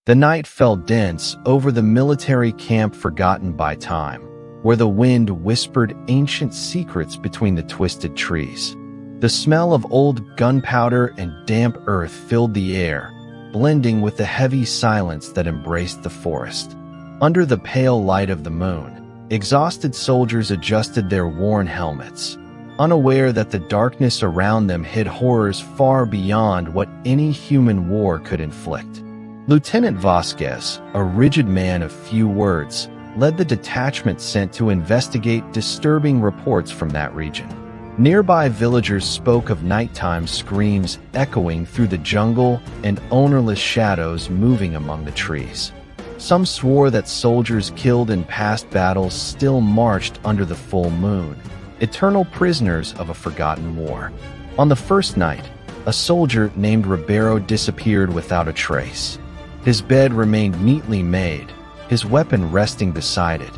The night fell dense over the military camp forgotten by time, where the wind whispered ancient secrets between the twisted trees. The smell of old gunpowder and damp earth filled the air, blending with the heavy silence that embraced the forest. Under the pale light of the moon, exhausted soldiers adjusted their worn helmets, unaware that the darkness around them hid horrors far beyond what any human war could inflict. Lieutenant Vasquez, a rigid man of few words, led the detachment sent to investigate disturbing reports from that region. Nearby villagers spoke of nighttime screams echoing through the jungle and ownerless shadows moving among the trees. Some swore that soldiers killed in past battles still marched under the full moon, eternal prisoners of a forgotten war. On the first night, a soldier named Ribeiro disappeared without a trace. His bed remained neatly made, his weapon resting beside it,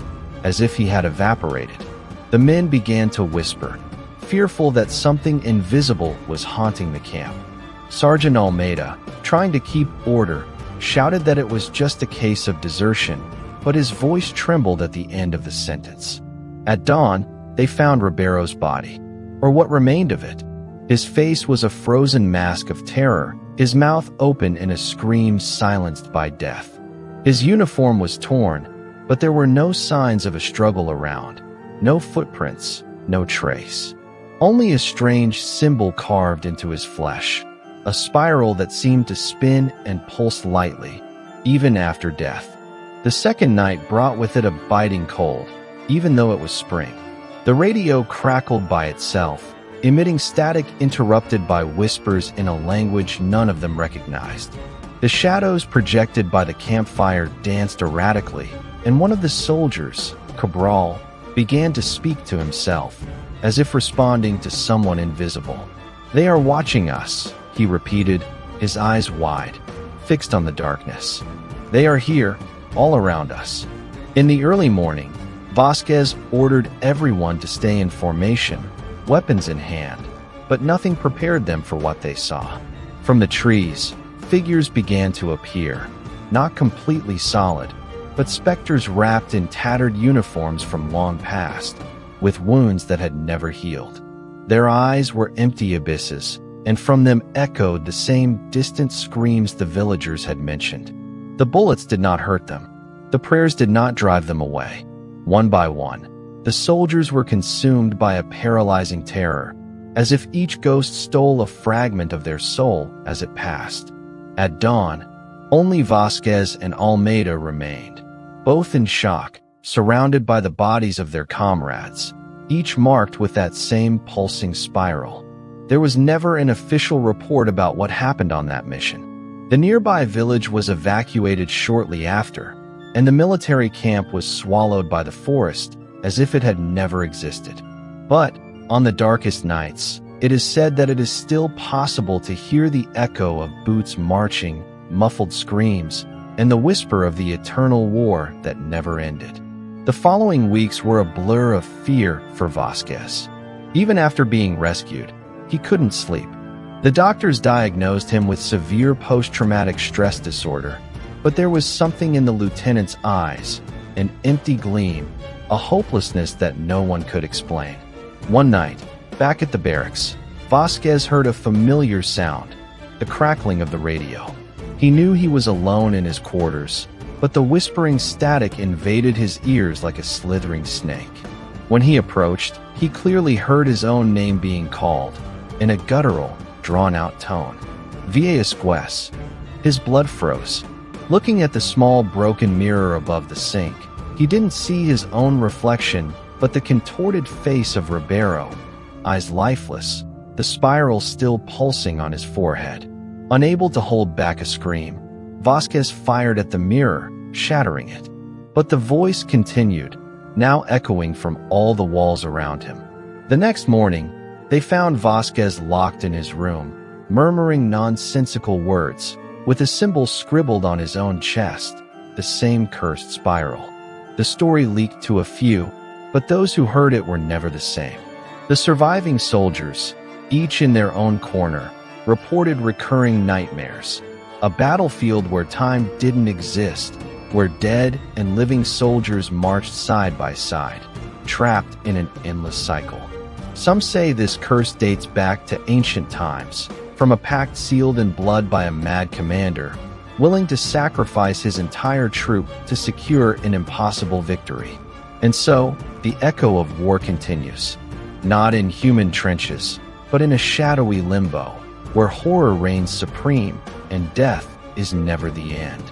as if he had evaporated. The men began to whisper, fearful that something invisible was haunting the camp. Sergeant Almeida, trying to keep order, shouted that it was just a case of desertion, but his voice trembled at the end of the sentence. At dawn, they found Ribeiro's body, or what remained of it. His face was a frozen mask of terror, his mouth open in a scream silenced by death. His uniform was torn, but there were no signs of a struggle around. No footprints, no trace. Only a strange symbol carved into his flesh, a spiral that seemed to spin and pulse lightly, even after death. The second night brought with it a biting cold, even though it was spring. The radio crackled by itself, emitting static interrupted by whispers in a language none of them recognized. The shadows projected by the campfire danced erratically, and one of the soldiers, Cabral, began to speak to himself, as if responding to someone invisible. "They are watching us," he repeated, his eyes wide, fixed on the darkness. "They are here, all around us." In the early morning, Vasquez ordered everyone to stay in formation, weapons in hand, but nothing prepared them for what they saw. From the trees, figures began to appear, not completely solid, but specters wrapped in tattered uniforms from long past, with wounds that had never healed. Their eyes were empty abysses, and from them echoed the same distant screams the villagers had mentioned. The bullets did not hurt them. The prayers did not drive them away. One by one, the soldiers were consumed by a paralyzing terror, as if each ghost stole a fragment of their soul as it passed. At dawn, only Vasquez and Almeida remained, both in shock, surrounded by the bodies of their comrades, each marked with that same pulsing spiral. There was never an official report about what happened on that mission. The nearby village was evacuated shortly after, and the military camp was swallowed by the forest as if it had never existed. But, on the darkest nights, it is said that it is still possible to hear the echo of boots marching, muffled screams, and the whisper of the eternal war that never ended. The following weeks were a blur of fear for Vasquez. Even after being rescued, he couldn't sleep. The doctors diagnosed him with severe post-traumatic stress disorder, but there was something in the lieutenant's eyes, an empty gleam, a hopelessness that no one could explain. One night, back at the barracks, Vasquez heard a familiar sound, the crackling of the radio. He knew he was alone in his quarters, but the whispering static invaded his ears like a slithering snake. When he approached, he clearly heard his own name being called, in a guttural, drawn-out tone. Vasquez. His blood froze. Looking at the small broken mirror above the sink, he didn't see his own reflection, but the contorted face of Ribeiro, eyes lifeless, the spiral still pulsing on his forehead. Unable to hold back a scream, Vasquez fired at the mirror, shattering it. But the voice continued, now echoing from all the walls around him. The next morning, they found Vasquez locked in his room, murmuring nonsensical words, with a symbol scribbled on his own chest, the same cursed spiral. The story leaked to a few, but those who heard it were never the same. The surviving soldiers, each in their own corner, reported recurring nightmares, a battlefield where time didn't exist, where dead and living soldiers marched side by side, trapped in an endless cycle. Some say this curse dates back to ancient times, from a pact sealed in blood by a mad commander, willing to sacrifice his entire troop to secure an impossible victory. And so, the echo of war continues, not in human trenches, but in a shadowy limbo, where horror reigns supreme and death is never the end.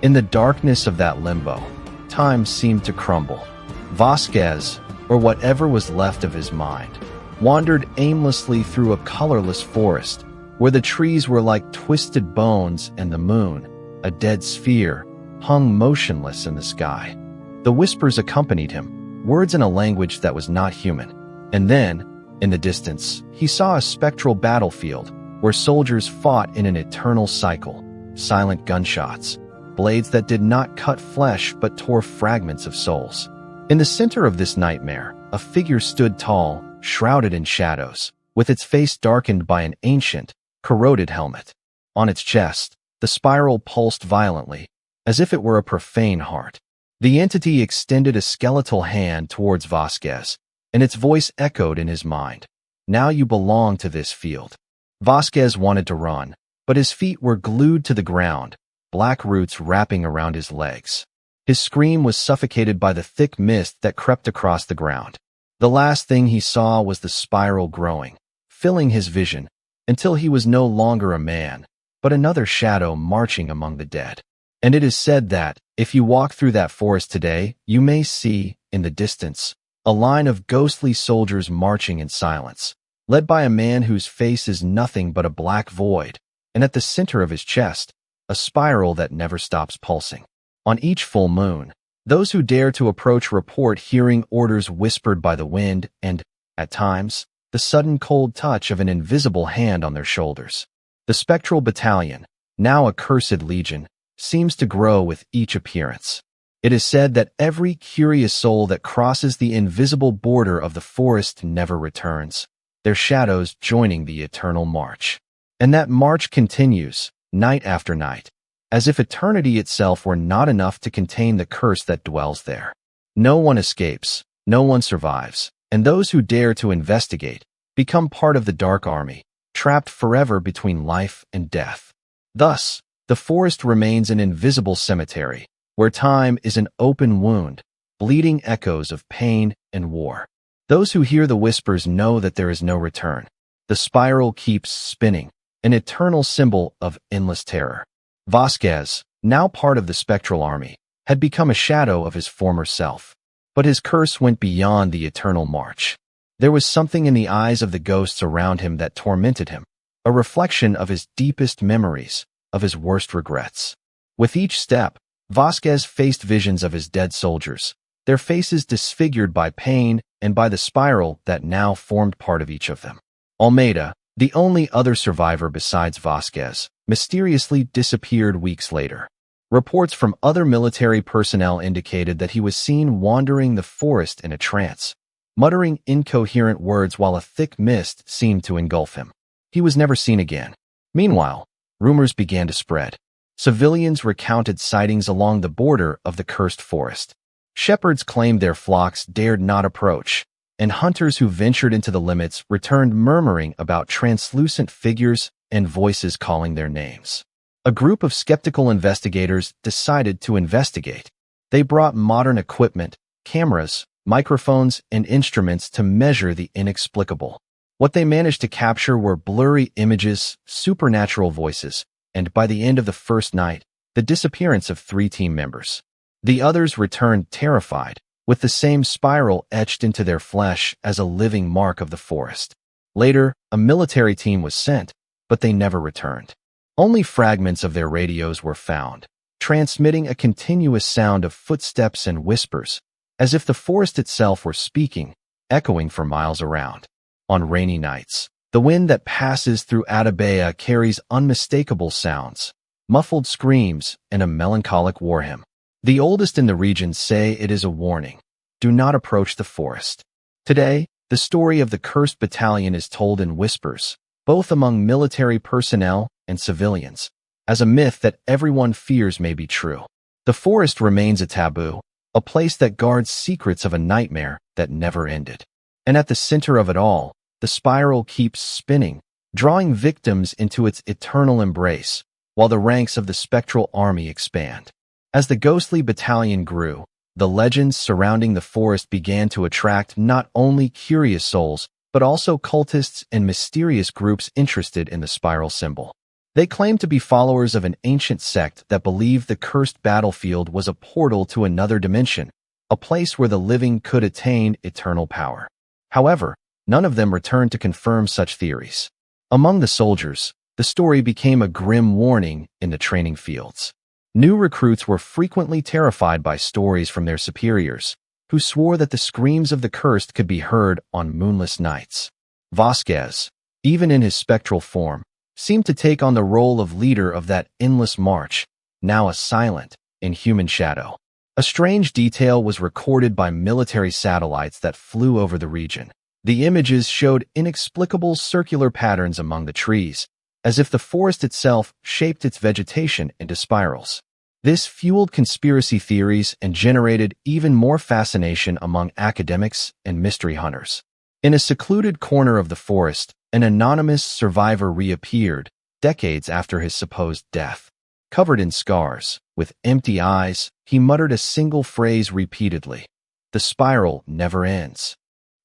In the darkness of that limbo, time seemed to crumble. Vasquez, or whatever was left of his mind, wandered aimlessly through a colorless forest, where the trees were like twisted bones and the moon, a dead sphere, hung motionless in the sky. The whispers accompanied him, words in a language that was not human. And then, in the distance, he saw a spectral battlefield where soldiers fought in an eternal cycle, silent gunshots, blades that did not cut flesh but tore fragments of souls. In the center of this nightmare, a figure stood tall, shrouded in shadows, with its face darkened by an ancient, corroded helmet. On its chest, the spiral pulsed violently, as if it were a profane heart. The entity extended a skeletal hand towards Vasquez, and its voice echoed in his mind. "Now you belong to this field." Vasquez wanted to run, but his feet were glued to the ground, black roots wrapping around his legs. His scream was suffocated by the thick mist that crept across the ground. The last thing he saw was the spiral growing, filling his vision, until he was no longer a man, but another shadow marching among the dead. And it is said that, if you walk through that forest today, you may see, in the distance, a line of ghostly soldiers marching in silence, led by a man whose face is nothing but a black void, and at the center of his chest, a spiral that never stops pulsing. On each full moon, those who dare to approach report hearing orders whispered by the wind and, at times, the sudden cold touch of an invisible hand on their shoulders. The spectral battalion, now a cursed legion, seems to grow with each appearance. It is said that every curious soul that crosses the invisible border of the forest never returns, their shadows joining the eternal march. And that march continues, night after night, as if eternity itself were not enough to contain the curse that dwells there. No one escapes, no one survives, and those who dare to investigate become part of the Dark Army, trapped forever between life and death. Thus, the forest remains an invisible cemetery, where time is an open wound, bleeding echoes of pain and war. Those who hear the whispers know that there is no return. The spiral keeps spinning, an eternal symbol of endless terror. Vasquez, now part of the spectral army, had become a shadow of his former self. But his curse went beyond the eternal march. There was something in the eyes of the ghosts around him that tormented him, a reflection of his deepest memories, of his worst regrets. With each step, Vasquez faced visions of his dead soldiers, their faces disfigured by pain and by the spiral that now formed part of each of them. Almeida, the only other survivor besides Vasquez, mysteriously disappeared weeks later. Reports from other military personnel indicated that he was seen wandering the forest in a trance, muttering incoherent words while a thick mist seemed to engulf him. He was never seen again. Meanwhile, rumors began to spread. Civilians recounted sightings along the border of the cursed forest. Shepherds claimed their flocks dared not approach, and hunters who ventured into the limits returned murmuring about translucent figures and voices calling their names. A group of skeptical investigators decided to investigate. They brought modern equipment, cameras, microphones, and instruments to measure the inexplicable. What they managed to capture were blurry images, supernatural voices, and by the end of the first night, the disappearance of 3 team members. The others returned terrified, with the same spiral etched into their flesh as a living mark of the forest. Later, a military team was sent, but they never returned. Only fragments of their radios were found, transmitting a continuous sound of footsteps and whispers, as if the forest itself were speaking, echoing for miles around. On rainy nights, the wind that passes through Atabea carries unmistakable sounds, muffled screams, and a melancholic war hymn. The oldest in the region say it is a warning. Do not approach the forest. Today, the story of the cursed battalion is told in whispers, both among military personnel and civilians. as a myth that everyone fears may be true. The forest remains a taboo, a place that guards secrets of a nightmare that never ended. And at the center of it all, the spiral keeps spinning, drawing victims into its eternal embrace, while the ranks of the spectral army expand. As the ghostly battalion grew, the legends surrounding the forest began to attract not only curious souls, but also cultists and mysterious groups interested in the spiral symbol. They claimed to be followers of an ancient sect that believed the cursed battlefield was a portal to another dimension, a place where the living could attain eternal power. However, none of them returned to confirm such theories. Among the soldiers, the story became a grim warning in the training fields. New recruits were frequently terrified by stories from their superiors, who swore that the screams of the cursed could be heard on moonless nights. Vasquez, even in his spectral form, seemed to take on the role of leader of that endless march, now a silent, inhuman shadow. A strange detail was recorded by military satellites that flew over the region. The images showed inexplicable circular patterns among the trees, as if the forest itself shaped its vegetation into spirals. This fueled conspiracy theories and generated even more fascination among academics and mystery hunters. In a secluded corner of the forest, an anonymous survivor reappeared decades after his supposed death. Covered in scars, with empty eyes, he muttered a single phrase repeatedly: "The spiral never ends."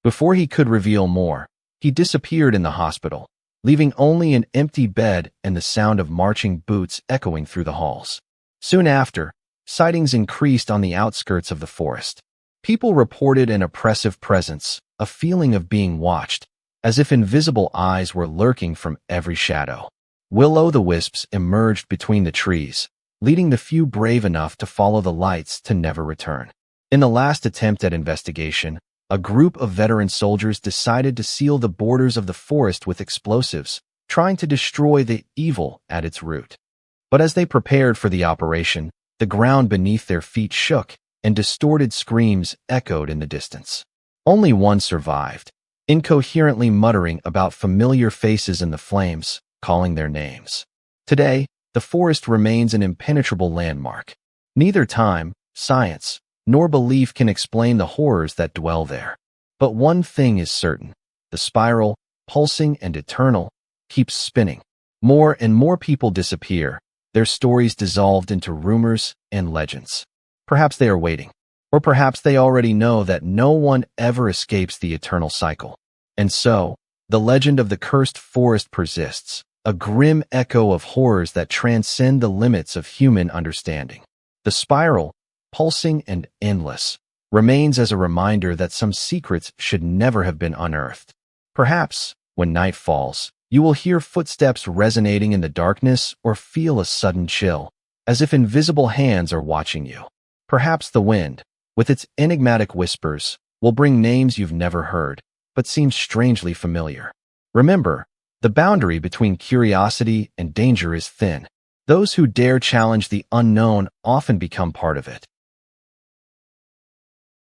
Before he could reveal more, he disappeared in the hospital, leaving only an empty bed and the sound of marching boots echoing through the halls. Soon after, sightings increased on the outskirts of the forest. People reported an oppressive presence, a feeling of being watched, as if invisible eyes were lurking from every shadow. Will-o'-the-wisps emerged between the trees, leading the few brave enough to follow the lights to never return. In the last attempt at investigation, a group of veteran soldiers decided to seal the borders of the forest with explosives, trying to destroy the evil at its root. But as they prepared for the operation, the ground beneath their feet shook, and distorted screams echoed in the distance. Only one survived, incoherently muttering about familiar faces in the flames, calling their names. Today, the forest remains an impenetrable landmark. Neither time, science, nor belief can explain the horrors that dwell there. But one thing is certain: the spiral, pulsing and eternal, keeps spinning. More and more people disappear, their stories dissolved into rumors and legends. Perhaps they are waiting, or perhaps they already know that no one ever escapes the eternal cycle. And so, the legend of the cursed forest persists, a grim echo of horrors that transcend the limits of human understanding. The spiral, pulsing and endless, remains as a reminder that some secrets should never have been unearthed. Perhaps, when night falls, you will hear footsteps resonating in the darkness or feel a sudden chill, as if invisible hands are watching you. Perhaps the wind, with its enigmatic whispers, will bring names you've never heard, but seem strangely familiar. Remember, the boundary between curiosity and danger is thin. Those who dare challenge the unknown often become part of it.